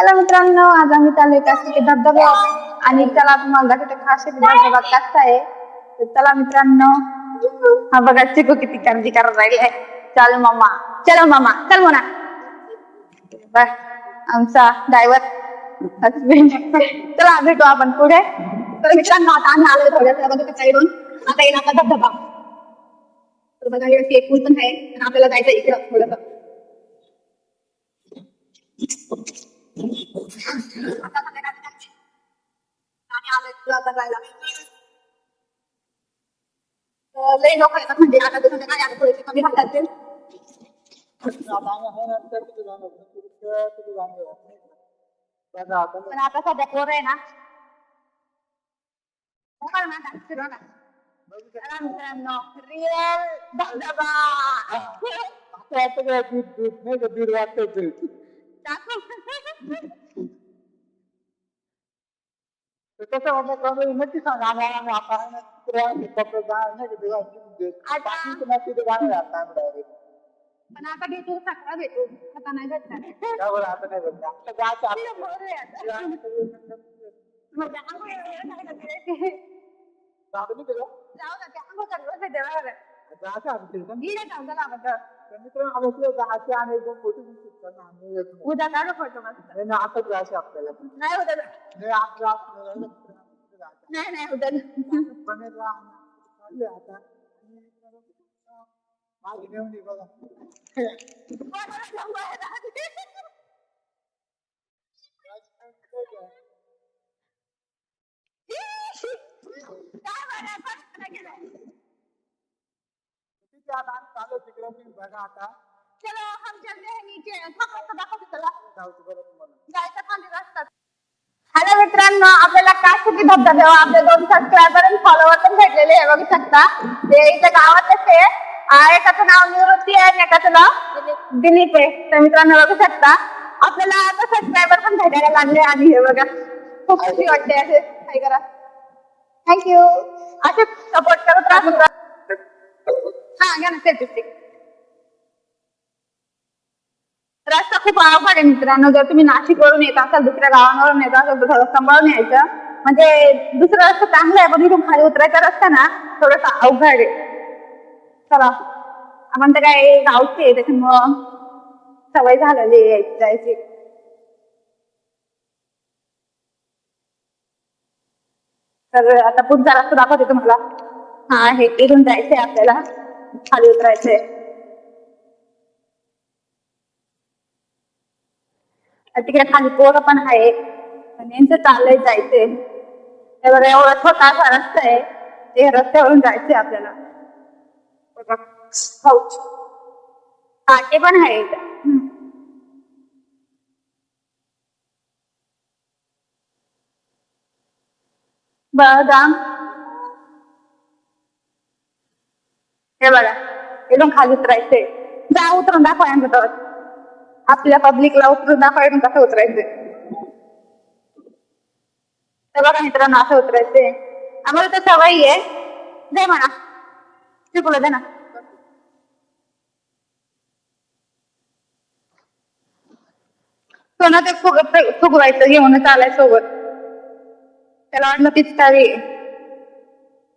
Hello मित्रांनो, आज आम्ही चालू काष्टी धबधब्यावर आणि त्याला तुम्हाला दाखवते काष्टी धबधबा कसा आहे. तर चला मित्रांनो, हा बघा चिकू किती काळजी करत राहिले. चल मामा, चलो मामा, चल म्हणा. बघ आमचा ड्रायव्हर हसबेंड. चला भेटू आपण पुढे. तर मित्रांनो आता आम्ही आलो थोड्या बघा साईडून. आता येईल आता धबधबा. तर बघा हे एक पूल पण आहे आणि आपल्याला जायचं इकडं थोडंसं. लई लोक येतात म्हणजे आता काय आता थोडेसे कमी राहतात ते. पण आता सध्या कोर आहे ना. मित्रांनो रिअल धबधबा. दीड वाजता त्याच्यावर नक्की सांगा आम्हाला पण आता भेटू सकाळ भेटू आता नाही भेटणार. आता नाही भेटणार उद्या काढू फोटो मस्त. आता क्लास आपल्याला नाही उद्या नाही उद्या आता माझी नेऊन बघा चालू तिकडे बघा आता. चलो हम चलते हैं नीचे. दाखवते चला जायचं खाली रस्ता. हॅलो मित्रांनो, आपल्याला काष्टी धबधब्यावर आपले 2 सबस्क्रायबर आणि फॉलोअर पण भेटलेले आहे बघू शकता. ते इथे गावातच आहे. एकाचं नाव निवृत्ती आहे आणि एकाचं नाव दिलीप आहे. तर मित्रांनो बघू शकता आपल्याला आता सबस्क्रायबर पण भेटायला लागले आणि हे बघा खूप खुशी वाटते. असे काय करा. थँक्यू. असे सपोर्ट करत राहा. हा घ्या ना सेल्फी स्टिक. रस्ता खूप अवघड आहे मित्रांनो. जर तुम्ही नाशिकवरून येत असाल, दुसऱ्या गावांवरून येत असाल तर थोडं सांभाळून यायचं. म्हणजे दुसरा रस्ता चांगला आहे पण इथून खाली उतरायचा रस्ता ना थोडासा अवघड आहे. चला आपण तर काय गावचे आहे त्याच्यामुळं सवय झालेली यायची जायची. तर आता पुढचा रस्ता दाखवते तुम्हाला. हा हे इथून जायचंय आपल्याला, खाली उतरायचंय. तिकडे खाली पोरं पण आहे आणि यांचं चाललंय जायचंय. एवढा छोटासा रस्ता आहे. ते रस्त्यावरून जायचंय आपल्याला. काटे पण आहेत. बदाम हे बघा इथून खाली उतरायचंय. जा उतरून दाखवा यांचं आपल्या पब्लिकला उतरून दाखवा इथून कसं उतरायचंय. तर बघा मित्रांनो असं उतरायचंय. आम्हाला तर सवयी आहे. दे म्हणा शिकवलं दे ना. सोनं ते फुगवायचं घेऊन चालाय सोबत. त्याला वाटलं पिचकारी.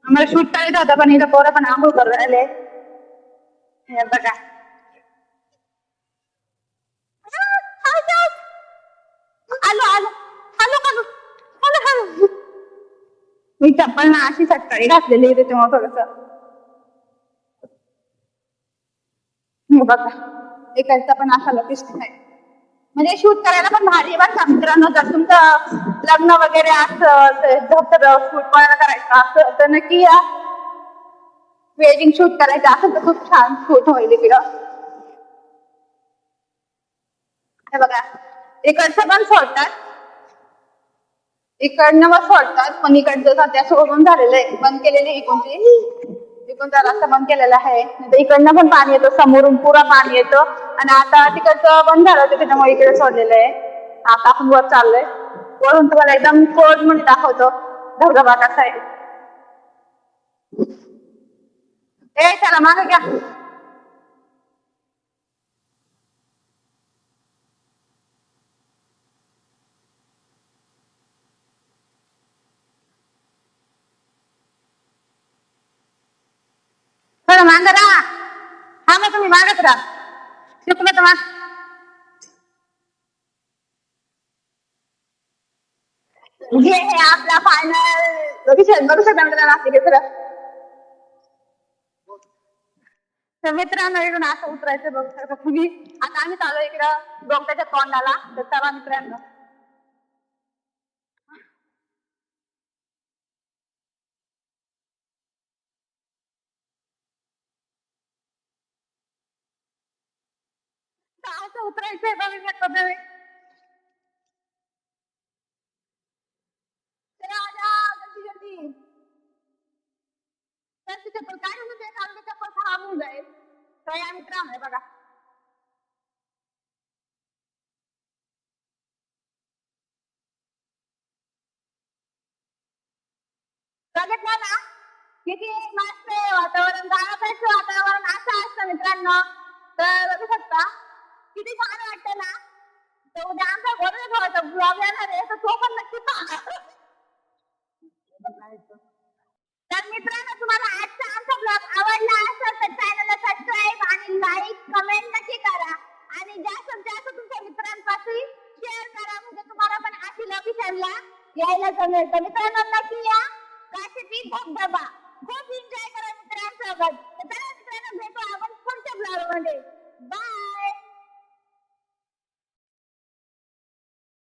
आम्हाला शूट करायचं होतं पण इथं पोरं पण आंघोळ करून राहिले. हे बघा आलो आलो आलो आलो आलो आलो. मी चप्पल ना अशी सकाळी घातलेली त्याच्यामुळे थोडस बघा इकडचा पण असा लपिस्टिक आहे. म्हणजे शूट करायला पण भारी बरं का मित्रांनो. जर तुमचं लग्न वगैरे असं धबधब्यावर शूट करायचं असं तर नक्की या. वेडिंग शूट करायचं असं तर खूप छान शूट होईल इकडं. हे बघा इकडचं पण सोडतात, इकडनं मग सोडतात पण इकडचं सध्या सोडून झालेलं आहे. बंद केलेली इकडचा रस्ता बंद केलेला आहे. इकडनं पण पाणी येतं, समोरून पुरा पाणी येतं आणि आता तिकडचं बंद झालं होतं त्याच्यामुळे इकडे सोडलेलं आहे. आता आपण वर चाललोय. वरून तुम्हाला एकदम कोर्ट मध्ये दाखवतो धबधबा कसा आहे. चला मागे घ्या. मागं राहा. हा मग तुम्ही मागत राहा. चुकलं तर मग जे हे आपला फायनल विषय बघू शकता मित्रांनो आपली सर. तर मित्रांनो इकडून असं उतरायचं बघू शकता तुम्ही. आता आम्ही चालू इकडं डोंगराच्या तोंडाला. तर चला मित्रांनो. तर असं उतरायचंय बघू शकता तुम्ही. चला आ जल्दी जल्दी. तर चप्पल काय म्हणून ते चालू चप्पल खराब होऊन जाईल. तर या मित्रांनो हे बघा. बघितलं ना किती मस्त आहे वातावरण. गावाकडचं वातावरण असं असतं मित्रांनो. तर बघू शकता किती छान वाटतं ना. तर उद्या आमचा गोरेगावचा ब्लॉग येणार आहे तर तो पण नक्की पहा. तर मित्रांनो तुम्हाला आजचा आमचा ब्लॉग आवडला असेल तर चॅनलला सबस्क्राईब आणि लाईक कमेंट नक्की करा. आणि जास्तीत जास्त तुमच्या मित्रांपासून शेअर करा म्हणजे तुम्हाला पण अशी लोकेशनला यायला जमेल. तर मित्रांनो नक्की या. काशीची धबधबा खूप एन्जॉय करा मित्रांसोबत. तर चला मित्रांनो भेटू आपण पुढच्या ब्लॉग मध्ये. बाय.